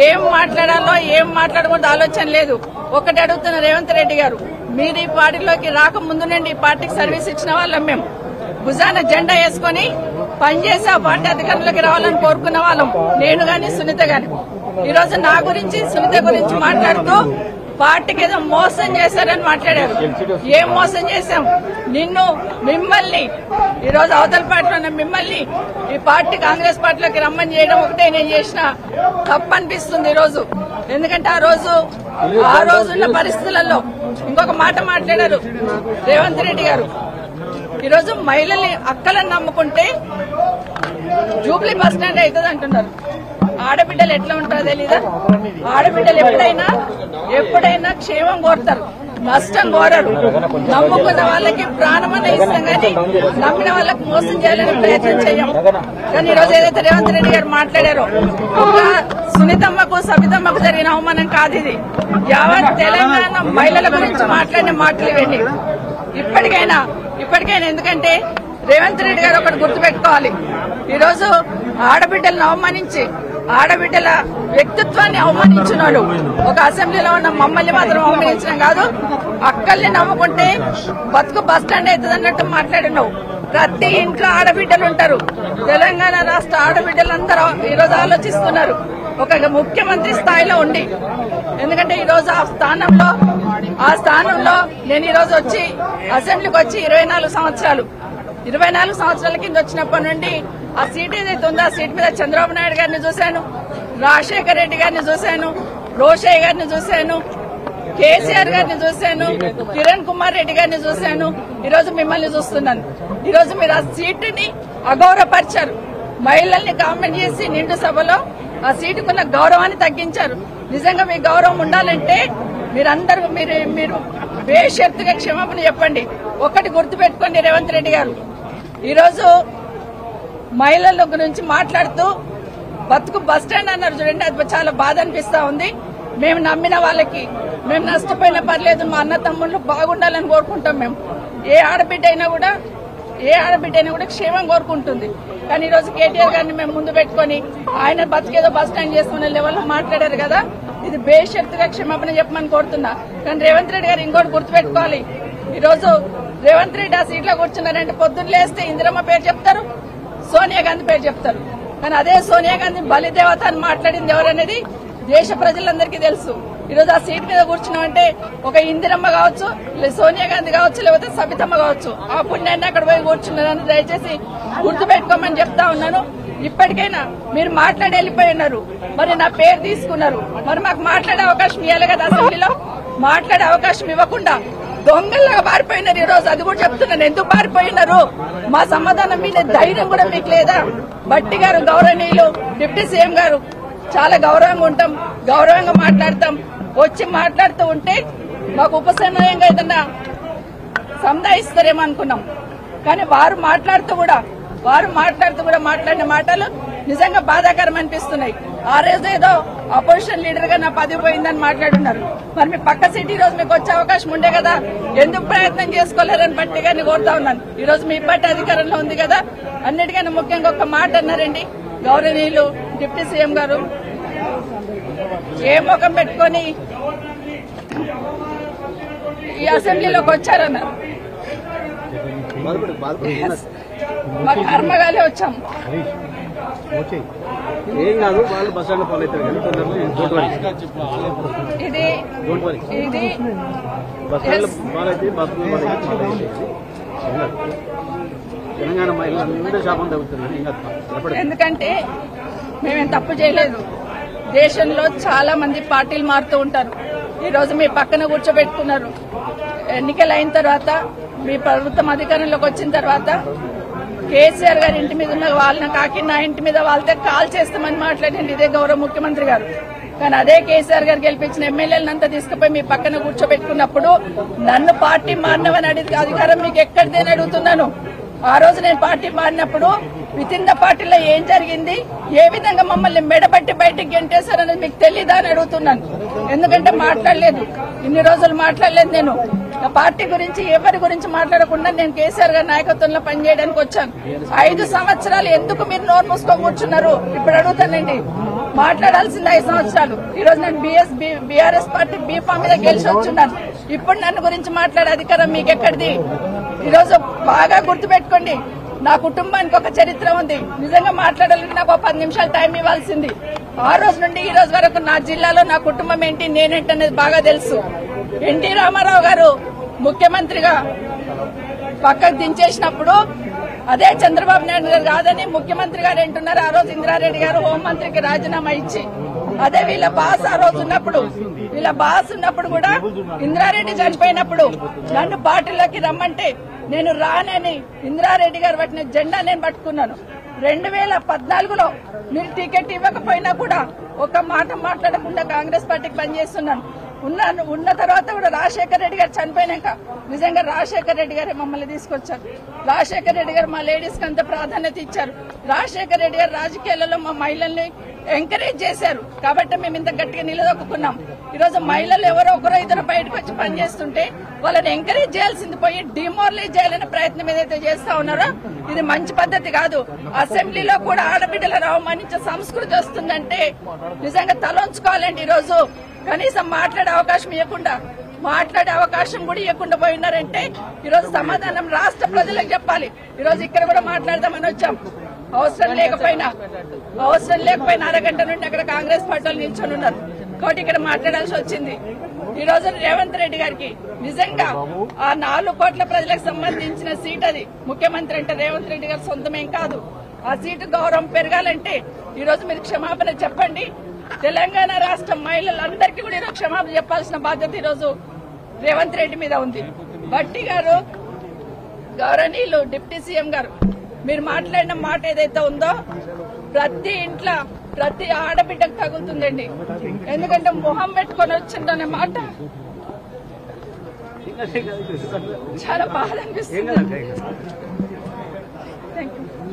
ఏం మాట్లాడాలో ఏం మాట్లాడకూడదు ఆలోచన లేదు. ఒకటి అడుగుతున్న రేవంత్ రెడ్డి గారు, మీరు ఈ పార్టీలోకి రాకముందు నుండి ఈ పార్టీకి సర్వీస్ ఇచ్చిన వాళ్ళం. మేము భుజాన జెండా వేసుకుని పనిచేసి ఆ పార్టీ అధికారంలోకి రావాలని కోరుకున్న వాళ్ళం, నేను గాని సునీత గాని. ఈ రోజు నా గురించి సునీత గురించి మాట్లాడుతూ పార్టీకి ఏదో మోసం చేశారని మాట్లాడారు. ఏం మోసం చేశాం? మిమ్మల్ని ఈ రోజు అవతల పార్టీలో ఉన్న మిమ్మల్ని ఈ పార్టీ కాంగ్రెస్ పార్టీలోకి రమ్మని చేయడం ఒకటే నేను చేసిన తప్పు అనిపిస్తుంది ఈ రోజు. ఎందుకంటే ఆ రోజున్న పరిస్థితులలో ఇంకొక మాట మాట్లాడారు రేవంత్ రెడ్డి గారు. ఈరోజు మహిళల్ని అక్కలను నమ్ముకుంటే జూబ్లీ బస్ స్టాండ్ అవుతుంది అంటున్నారు. ఆడబిడ్డలు ఎట్లా ఉంటారో తెలీదా? ఆడబిడ్డలు ఎప్పుడైనా క్షేమం కోరుతారు, నష్టం కోరరు. నమ్ముకున్న వాళ్ళకి ప్రాణమన్న ఇస్తాం కానీ నమ్మిన వాళ్ళకి మోసం చేయాలని ప్రయత్నం చేయం. కానీ ఈరోజు ఏదైతే రేవంత్ రెడ్డి గారు మాట్లాడారో, ఒక సునీతమ్మకు సబితమ్మకు జరిగిన అవమానం కాదు ఇది. యావత్ తెలంగాణ మహిళల గురించి మాట్లాడిన మాటలు ఇవ్వండి. ఇప్పటికైనా ఎందుకంటే రేవంత్ రెడ్డి గారు ఒకటి గుర్తుపెట్టుకోవాలి. ఈరోజు ఆడబిడ్డలను అవమానించి ఆడబిడ్డల వ్యక్తిత్వాన్ని అవమానించినాడు. ఒక అసెంబ్లీలో ఉన్న మమ్మల్ని మాత్రం అవమానించడం కాదు, అక్కల్ని నమ్ముకుంటే బతుకు బస్టాండ్ అవుతుంది అన్నట్టు మాట్లాడినావు. ప్రతి ఇంట్లో ఆడబిడ్డలు ఉంటారు. తెలంగాణ రాష్ట్ర ఆడబిడ్డలందరూ ఈరోజు ఆలోచిస్తున్నారు ఒక ముఖ్యమంత్రి స్థాయిలో ఉండి. ఎందుకంటే ఈరోజు ఆ స్థానంలో నేను ఈరోజు వచ్చి అసెంబ్లీకి వచ్చి 24 సంవత్సరాల కింద వచ్చినప్పటి నుండి ఆ సీట్ ఏదైతే ఉందో ఆ సీట్ మీద చంద్రబాబు నాయుడు గారిని చూశాను, రాజశేఖర రెడ్డి గారిని చూశాను, రోషయ్య గారిని చూశాను, కేసీఆర్ గారిని చూశాను, కిరణ్ కుమార్ రెడ్డి గారిని చూశాను. ఈరోజు మిమ్మల్ని చూస్తున్నాను. ఈరోజు మీరు ఆ సీటుని అగౌరవపరిచారు. మహిళల్ని కామెంట్ చేసి నిండు సభలో ఆ సీటుకున్న గౌరవాన్ని తగ్గించారు. నిజంగా మీ గౌరవం ఉండాలంటే మీరందరూ మీరు బేషరతుగా క్షమాపణ చెప్పండి. ఒక్కటి గుర్తుపెట్టుకోండి రేవంత్ రెడ్డి గారు, ఈరోజు మహిళల గురించి మాట్లాడుతూ బతుకు బస్టాండ్ అన్నారు చూడండి, అది చాలా బాధ అనిపిస్తా ఉంది. మేము నమ్మిన వాళ్ళకి మేము నష్టపోయినా పర్లేదు, మా అన్న తమ్ముళ్ళు బాగుండాలని కోరుకుంటాం. మేము ఏ ఆడబిడ్డ అయినా కూడా క్షేమం కోరుకుంటుంది. కానీ ఈరోజు కేటీఆర్ గారిని మేము ముందు పెట్టుకుని ఆయన బతికేదో బస్టాండ్ చేసుకునే లెవెల్లో మాట్లాడారు కదా, ఇది బేషరతుగా క్షమాపణ చెప్పమని కోరుతున్నా. కానీ రేవంత్ రెడ్డి గారు ఇంకోటి గుర్తుపెట్టుకోవాలి. ఈరోజు రేవంత్ రెడ్డి ఆ సీట్లో కూర్చున్నారంటే పొద్దున్న లేస్తే ఇందిరమ్మ పేరు చెప్తారు, సోనియా గాంధీ పేరు చెప్తారు. కానీ అదే సోనియా గాంధీ బలిదేవత అని మాట్లాడింది ఎవరనేది దేశ ప్రజలందరికీ తెలుసు. ఈరోజు ఆ సీట్ మీద కూర్చున్నామంటే ఒక ఇందిరమ్మ కావచ్చు, సోనియా గాంధీ కావచ్చు, లేకపోతే సబితమ్మ కావచ్చు. ఆ పుణ్యాన్ని అక్కడ పోయి కూర్చున్నారని దయచేసి గుర్తుపెట్టుకోమని చెప్తా ఉన్నాను. ఇప్పటికైనా మీరు మాట్లాడి వెళ్ళిపోయి ఉన్నారు, మరి నా పేరు తీసుకున్నారు, మరి మాకు మాట్లాడే అవకాశం ఇవ్వాలి కదా. అసెంబ్లీలో మాట్లాడే అవకాశం ఇవ్వకుండా దొంగల్లాగా పారిపోయినారు. ఈరోజు అది కూడా చెప్తున్నాను, ఎందుకు పారిపోయినారు? మా సమాధానం మీద ధైర్యం కూడా మీకు లేదా? భట్టి గారు గౌరవనీయులు డిప్యూటీ సీఎం గారు చాలా గౌరవంగా ఉంటాం, గౌరవంగా మాట్లాడతాం. వచ్చి మాట్లాడుతూ ఉంటే మాకు ఉపశమనంగా ఏదన్నా సంధాయిస్తారేమో అనుకున్నాం. కానీ వారు మాట్లాడుతూ కూడా మాట్లాడిన మాటలు నిజంగా బాధాకరం అనిపిస్తున్నాయి. ఆ రోజు ఏదో అపోజిషన్ లీడర్ గా నా పదవి పోయిందని మాట్లాడున్నారు. మరి మీ పక్క సీట్ ఈ రోజు మీకు వచ్చే అవకాశం ఉండే కదా, ఎందుకు ప్రయత్నం చేసుకోలేరని బట్టి గారిని కోరుతా ఉన్నాను. ఈ రోజు మీ పార్టీ అధికారంలో ఉంది కదా. అన్నిటికన్నా ముఖ్యంగా ఒక మాట అన్నారండి గౌరవనీయులు డిప్యూటీ సీఎం గారు, ఏ ముఖం పెట్టుకొని ఈ అసెంబ్లీలోకి వచ్చారన్నారు. మా కర్మగాలే వచ్చాం. ఇది ఎందుకంటే మేమేం తప్పు చేయలేదు. దేశంలో చాలా మంది పార్టీలు మారుతూ ఉంటారు. ఈ రోజు మీ పక్కన కూర్చోబెట్టుకున్నారు. ఎన్నికలు అయిన తర్వాత మీ ప్రభుత్వం అధికారంలోకి వచ్చిన తర్వాత కేసీఆర్ గారి ఇంటి మీద ఉన్న వాళ్ళని కాకి నా ఇంటి మీద వాళ్ళతో కాల్ చేస్తామని మాట్లాడింది ఇదే గౌరవ ముఖ్యమంత్రి గారు. కానీ అదే కేసీఆర్ గారు గెలిపించిన ఎమ్మెల్యేలంతా తీసుకుపోయి మీ పక్కన కూర్చోబెట్టుకున్నప్పుడు నన్ను పార్టీ మారినవని అధికారం మీకు ఎక్కడిదేని అడుగుతున్నాను. ఆ రోజు నేను పార్టీ మారినప్పుడు విత్ ఇన్ ద పార్టీలో ఏం జరిగింది, ఏ విధంగా మమ్మల్ని మెడబట్టి బయటికి గెంటేశారనేది మీకు తెలీదా అని అడుగుతున్నాను. ఎందుకంటే మాట్లాడలేదు, ఇన్ని రోజులు మాట్లాడలేదు. నేను నా పార్టీ గురించి ఎవరి గురించి మాట్లాడకుండా నేను కేసీఆర్ గారి నాయకత్వంలో పనిచేయడానికి వచ్చాను. 5 సంవత్సరాలు ఎందుకు మీరు నోరు మూసుకొని కూర్చున్నారు? ఇప్పుడు అడుగుతానండి, మాట్లాడాల్సింది 5 సంవత్సరాలు. ఈ రోజు నేను బీఆర్ఎస్ పార్టీ బీఫామ్ మీద గెలిచి వచ్చున్నాను. ఇప్పుడు నన్ను గురించి మాట్లాడే అధికారం మీకెక్కడిది? ఈ రోజు బాగా గుర్తుపెట్టుకోండి, నా కుటుంబానికి ఒక చరిత్ర ఉంది. నిజంగా మాట్లాడాలంటే నాకు 10 నిమిషాలు టైం ఇవ్వాల్సింది. ఆ రోజు నుండి ఈ రోజు వరకు నా జిల్లాలో నా కుటుంబం ఏంటి, నేనేంటి అనేది బాగా తెలుసు. ఎన్టీ రామారావు గారు ముఖ్యమంత్రిగా పక్కకు దించేసినప్పుడు అదే చంద్రబాబు నాయుడు గారు కాదని ముఖ్యమంత్రి గారు అంటున్నారు. ఆ రోజు ఇంద్రారెడ్డి గారు హోంమంత్రికి రాజీనామా ఇచ్చి, అదే వీళ్ళ బాస్ ఆ రోజు ఉన్నప్పుడు కూడా ఇంద్రారెడ్డి చనిపోయినప్పుడు నన్ను పార్టీలోకి రమ్మంటే నేను రానని ఇంద్రారెడ్డి గారు పట్టిన జెండా నేను పట్టుకున్నాను. 2014లో మీరు టికెట్ ఇవ్వకపోయినా కూడా ఒక మాట మాట్లాడకుండా కాంగ్రెస్ పార్టీకి పనిచేస్తున్నాను. ఉన్న తర్వాత కూడా రాజశేఖర రెడ్డి గారు చనిపోయినాక నిజంగా రాజశేఖర రెడ్డి గారే మమ్మల్ని తీసుకొచ్చారు. రాజశేఖర రెడ్డి గారు మా లేడీస్ కి అంత ప్రాధాన్యత ఇచ్చారు. రాజశేఖర రెడ్డి గారు రాజకీయాలలో మా మహిళల్ని ఎంకరేజ్ చేశారు. కాబట్టి మేము ఇంత గట్టిగా నిలదొక్కున్నాం. ఈ రోజు మహిళలు ఎవరో ఒకరో ఇద్దరు బయటకు వచ్చి పనిచేస్తుంటే వాళ్ళని ఎంకరేజ్ చేయాల్సింది పోయి డిమోరలైజ్ చేయాలనే ప్రయత్నం ఏదైతే చేస్తా ఉన్నారో ఇది మంచి పద్ధతి కాదు. అసెంబ్లీలో కూడా ఆడబిడ్డలను అవమానించే సంస్కృతి వస్తుందంటే నిజంగా తలొంచుకోవాలండి. ఈ రోజు కనీసం మాట్లాడే అవకాశం కూడా ఇవ్వకుండా పోయినారంటే ఈరోజు సమాధానం రాష్ట్ర ప్రజలకు చెప్పాలి. ఈరోజు ఇక్కడ కూడా మాట్లాడదామని వచ్చాం. అవసరం లేకపోయినా అరగంట నుండి అక్కడ కాంగ్రెస్ పార్టీలు నిల్చొని ఉన్నారు కాబట్టి ఇక్కడ మాట్లాడాల్సి వచ్చింది. ఈ రోజు రేవంత్ రెడ్డి గారికి నిజంగా ఆ 4 కోట్ల ప్రజలకు సంబంధించిన సీట్ అది. ముఖ్యమంత్రి అంటే రేవంత్ రెడ్డి గారు సొంతమేం కాదు. ఆ సీటు గౌరవం పెరగాలంటే ఈ రోజు మీరు క్షమాపణ చెప్పండి. తెలంగాణ రాష్ట్ర మహిళలందరికీ కూడా ఈరోజు క్షమాపణ చెప్పాల్సిన బాధ్యత ఈరోజు రేవంత్ రెడ్డి మీద ఉంది. భట్టి గారు, గౌరవనీయులు డిప్యూటీ సీఎం గారు, మీరు మాట్లాడిన మాట ఏదైతే ఉందో ప్రతి ఇంట్లో ప్రతి ఆడబిడ్డకు తగులుతుందండి. ఎందుకంటే మొహం పెట్టుకొని వచ్చిందనే మాట చాలా బాధ అనిపిస్తుంది. Thank you.